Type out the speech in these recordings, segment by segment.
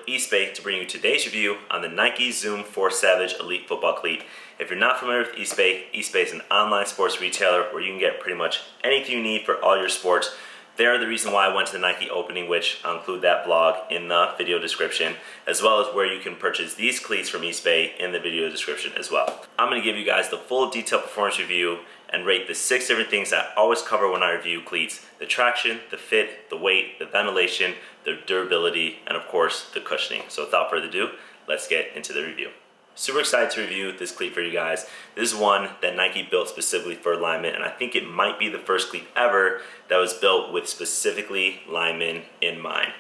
Eastbay to bring you today's review on the Nike Zoom Force Savage Elite Football Cleat. If you're not familiar with Eastbay, Eastbay is an online sports retailer where you can get pretty much anything you need for all your sports. They're the reason why I went to the Nike opening, which I'll include that vlog in the video description, as well as where you can purchase these cleats from Eastbay in the video description as well. I'm going to give you guys the full detailed performance review and rate the 6 different things I always cover when I review cleats: the traction, the fit, the weight, the ventilation, the durability, and of course the cushioning. So without further ado, let's get into the review. Super excited to review this cleat for you guys. This is one that Nike built specifically for linemen, and I think it might be the first cleat ever that was built with specifically linemen in mind.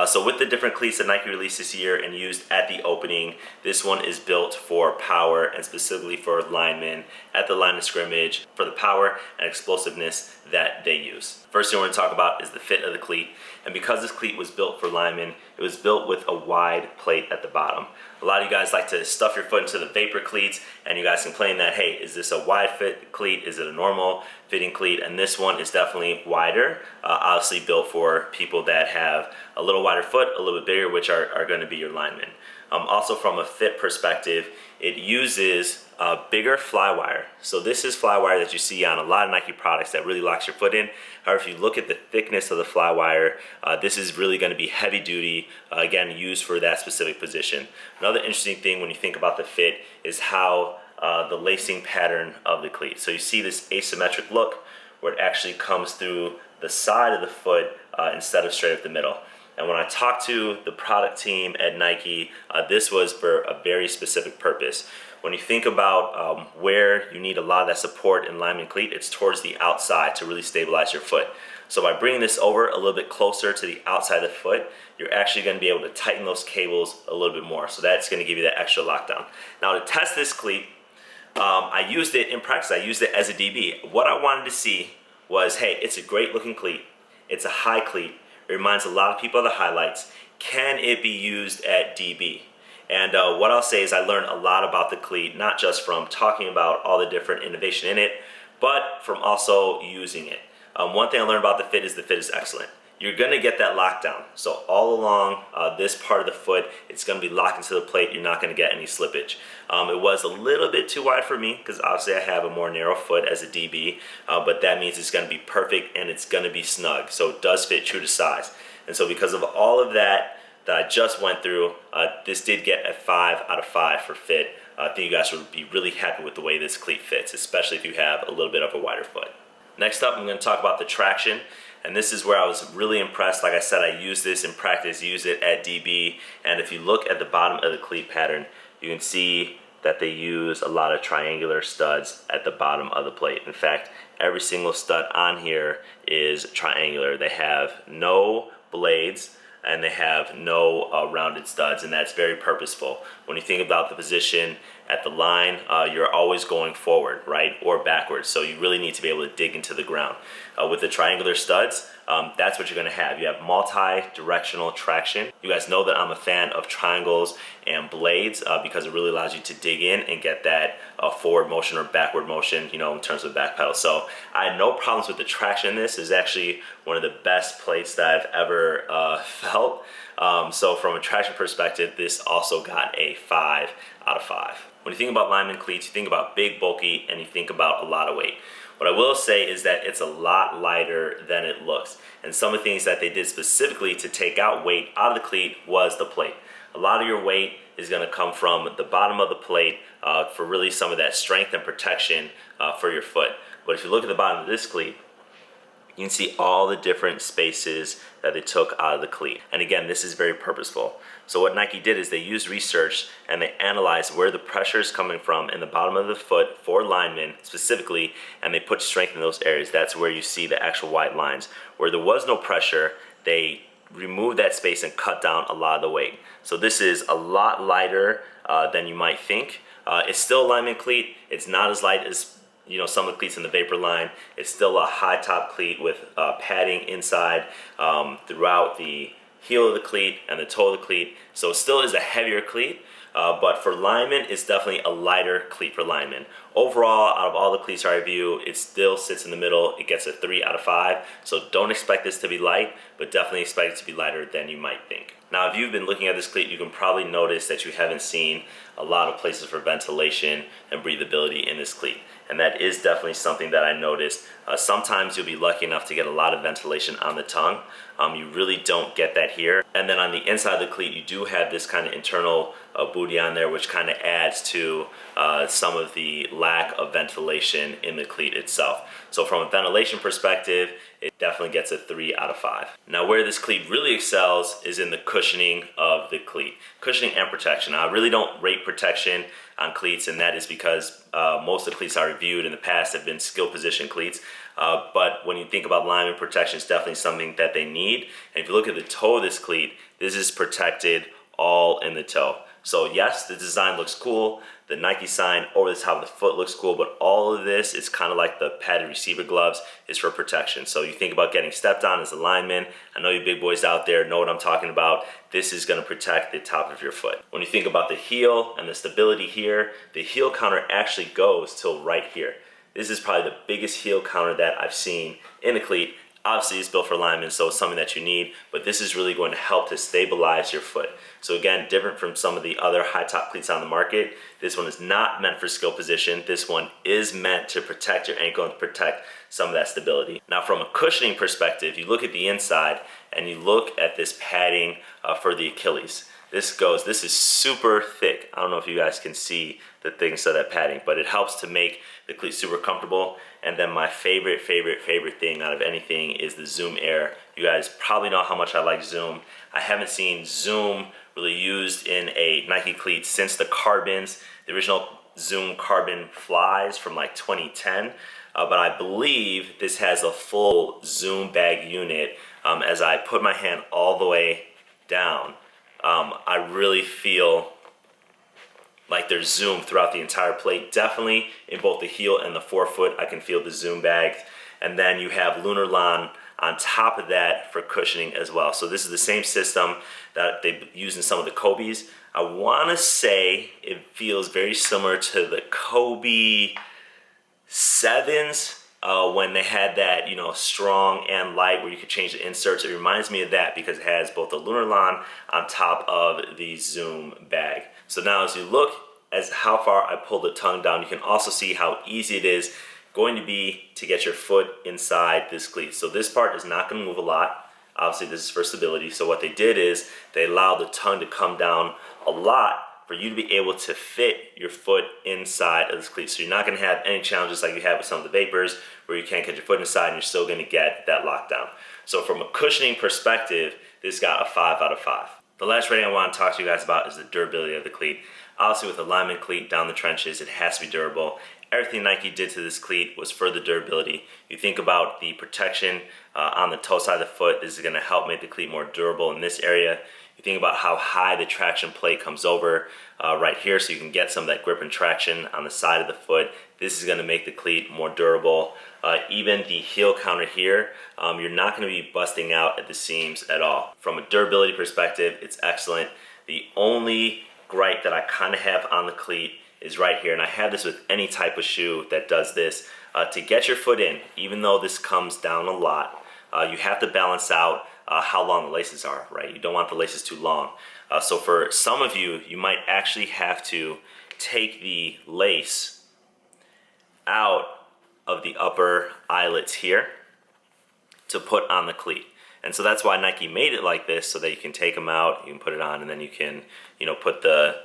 So with the different cleats that Nike released this year and used at the opening, this one is built for power and specifically for linemen at the line of scrimmage for the power and explosiveness that they use. First thing we're going to talk about is the fit of the cleat. And because this cleat was built for linemen, it was built with a wide plate at the bottom. A lot of you guys like to stuff your foot into the vapor cleats, and you guys complain that, hey, is this a wide fit cleat? Is it a normal fitting cleat? And this one is definitely wider, obviously built for people that have a little wider foot, a little bit bigger, which are going to be your linemen. Also from a fit perspective, it uses a bigger fly wire. So this is fly wire that you see on a lot of Nike products that really locks your foot in. However, if you look at the thickness of the fly wire, this is really going to be heavy duty, again, used for that specific position. Another interesting thing when you think about the fit is how the lacing pattern of the cleat. So you see this asymmetric look where it actually comes through the side of the foot instead of straight up the middle. And when I talked to the product team at Nike, this was for a very specific purpose. When you think about where you need a lot of that support in lineman cleat, it's towards the outside to really stabilize your foot. So by bringing this over a little bit closer to the outside of the foot, you're actually going to be able to tighten those cables a little bit more. So that's going to give you that extra lockdown. Now to test this cleat, I used it in practice. I used it as a DB. What I wanted to see was, hey, it's a great looking cleat. It's a high cleat. It reminds a lot of people of the highlights. Can it be used at DB? And what I'll say is I learned a lot about the cleat, not just from talking about all the different innovation in it, but from also using it. One thing I learned about the fit is excellent. You're going to get that lockdown. So all along this part of the foot, it's going to be locked into the plate. You're not going to get any slippage. It was a little bit too wide for me because obviously I have a more narrow foot as a DB, but that means it's going to be perfect and it's going to be snug. So it does fit true to size. And so because of all of that I just went through, this did get a 5 out of 5 for fit. I think you guys would be really happy with the way this cleat fits, especially if you have a little bit of a wider foot. Next up, I'm going to talk about the traction. And this is where I was really impressed. Like I said, I used this in practice, used it at DB. And if you look at the bottom of the cleat pattern, you can see that they use a lot of triangular studs at the bottom of the plate. In fact, every single stud on here is triangular. They have no blades and they have no rounded studs, and that's very purposeful. When you think about the position at the line, you're always going forward, right, or backwards, so you really need to be able to dig into the ground. With the triangular studs, that's what you're going to have. You have multi-directional traction. You guys know that I'm a fan of triangles and blades because it really allows you to dig in and get that forward motion or backward motion, you know, in terms of back pedal. So I had no problems with the traction in this. This is actually one of the best plates that I've ever felt. So from a traction perspective, this also got a 5 out of 5. When you think about lineman cleats, you think about big, bulky, and you think about a lot of weight. What I will say is that it's a lot lighter than it looks. And some of the things that they did specifically to take out weight out of the cleat was the plate. A lot of your weight is going to come from the bottom of the plate for really some of that strength and protection for your foot. But if you look at the bottom of this cleat, you can see all the different spaces that they took out of the cleat. And again, this is very purposeful. So what Nike did is they used research and they analyzed where the pressure is coming from in the bottom of the foot for linemen specifically, and they put strength in those areas. That's where you see the actual white lines. Where there was no pressure, they removed that space and cut down a lot of the weight. So this is a lot lighter than you might think. It's still a lineman cleat. It's not as light as some of the cleats in the vapor line. It's still a high top cleat with padding inside throughout the heel of the cleat and the toe of the cleat. So it still is a heavier cleat, But for linemen, it's definitely a lighter cleat for linemen. Overall, out of all the cleats I review, it still sits in the middle. It gets a 3 out of 5. So don't expect this to be light, but definitely expect it to be lighter than you might think. Now, if you've been looking at this cleat, you can probably notice that you haven't seen a lot of places for ventilation and breathability in this cleat. And that is definitely something that I noticed. Sometimes you'll be lucky enough to get a lot of ventilation on the tongue. You really don't get that here. And then on the inside of the cleat, you do have this kind of internal booty on there, which kind of adds to some of the lack of ventilation in the cleat itself. So from a ventilation perspective, it definitely gets a 3 out of 5. Now, where this cleat really excels is in the cushioning of the cleat. Cushioning and protection. Now, I really don't rate protection on cleats, and that is because most of the cleats I reviewed in the past have been skill position cleats. But when you think about lineman protection, it's definitely something that they need. And if you look at the toe of this cleat, this is protected all in the toe. So yes, the design looks cool. The Nike sign over the top of the foot looks cool, but all of this is kind of like the padded receiver gloves is for protection. So you think about getting stepped on as a lineman. I know you big boys out there know what I'm talking about. This is going to protect the top of your foot. When you think about the heel and the stability here, the heel counter actually goes till right here. This is probably the biggest heel counter that I've seen in a cleat. Obviously, it's built for linemen, so it's something that you need, but this is really going to help to stabilize your foot. So again, different from some of the other high top cleats on the market, this one is not meant for skill position. This one is meant to protect your ankle and to protect some of that stability. Now, from a cushioning perspective, you look at the inside and you look at this padding for the Achilles. This is super thick. I don't know if you guys can see the thickness of that padding, but it helps to make the cleat super comfortable. And then my favorite thing out of anything is the Zoom Air. You guys probably know how much I like Zoom. I haven't seen Zoom really used in a Nike cleat since the carbons, the original Zoom carbon flies from like 2010. But I believe this has a full Zoom bag unit. As I put my hand all the way down, I really feel like there's zoom throughout the entire plate. Definitely in both the heel and the forefoot, I can feel the Zoom bags. And then you have Lunarlon on top of that for cushioning as well. So this is the same system that they use in some of the Kobe's. I want to say it feels very similar to the Kobe 7s when they had that, you know, strong and light where you could change the inserts. It reminds me of that because it has both the Lunarlon on top of the Zoom bag. So now as you look as how far I pull the tongue down, you can also see how easy it is going to be to get your foot inside this cleat. So this part is not going to move a lot. Obviously this is for stability. So what they did is they allowed the tongue to come down a lot for you to be able to fit your foot inside of this cleat. So you're not going to have any challenges like you have with some of the Vapors where you can't get your foot inside and you're still going to get that lockdown. So from a cushioning perspective, this got a 5 out of 5. The last rating I want to talk to you guys about is the durability of the cleat. Obviously with a lineman cleat down the trenches, it has to be durable. Everything Nike did to this cleat was for the durability. You think about the protection on the toe side of the foot. This is going to help make the cleat more durable in this area. You think about how high the traction plate comes over right here so you can get some of that grip and traction on the side of the foot. This is going to make the cleat more durable. Even the heel counter here, you're not going to be busting out at the seams at all. From a durability perspective, it's excellent. The only gripe that I kind of have on the cleat is right here, and I have this with any type of shoe that does this. To get your foot in, even though this comes down a lot, you have to balance out how long the laces are, right? You don't want the laces too long. So for some of you, you might actually have to take the lace out of the upper eyelets here to put on the cleat. And so that's why Nike made it like this, so that you can take them out, you can put it on, and then you can, you know, put the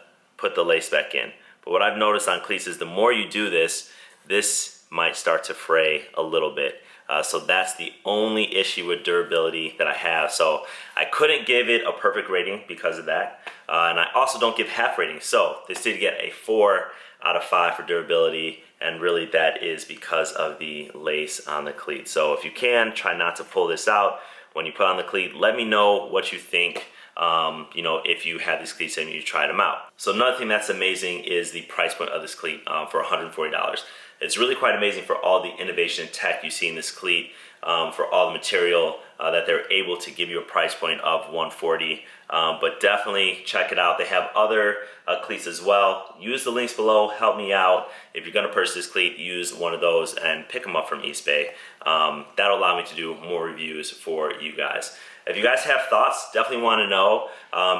lace back in. But what I've noticed on cleats is the more you do this, this might start to fray a little bit. So that's the only issue with durability that I have. So I couldn't give it a perfect rating because of that. And I also don't give half ratings. So this did get a 4 out of 5 for durability. And really that is because of the lace on the cleat. So if you can, try not to pull this out when you put on the cleat. Let me know what you think, you know, if you have these cleats and you tried them out. So another thing that's amazing is the price point of this cleat for $140. It's really quite amazing for all the innovation and tech you see in this cleat, for all the material that they're able to give you a price point of $140. But definitely check it out. They have other cleats as well. Use the links below, help me out. If you're gonna purchase this cleat, use one of those and pick them up from eBay. That'll allow me to do more reviews for you guys. If you guys have thoughts, definitely want to know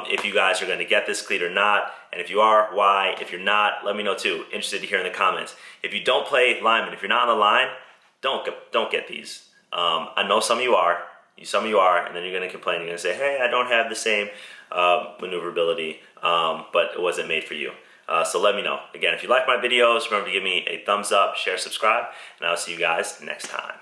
if you guys are going to get this cleat or not, and if you are, why. If you're not, let me know too. Interested to hear in the comments. If you don't play lineman, if you're not on the line, don't get these. I know some of you are, and then you're going to complain. You're going to say, hey, I don't have the same maneuverability, but it wasn't made for you. So let me know. Again, if you like my videos, remember to give me a thumbs up, share, subscribe, and I'll see you guys next time.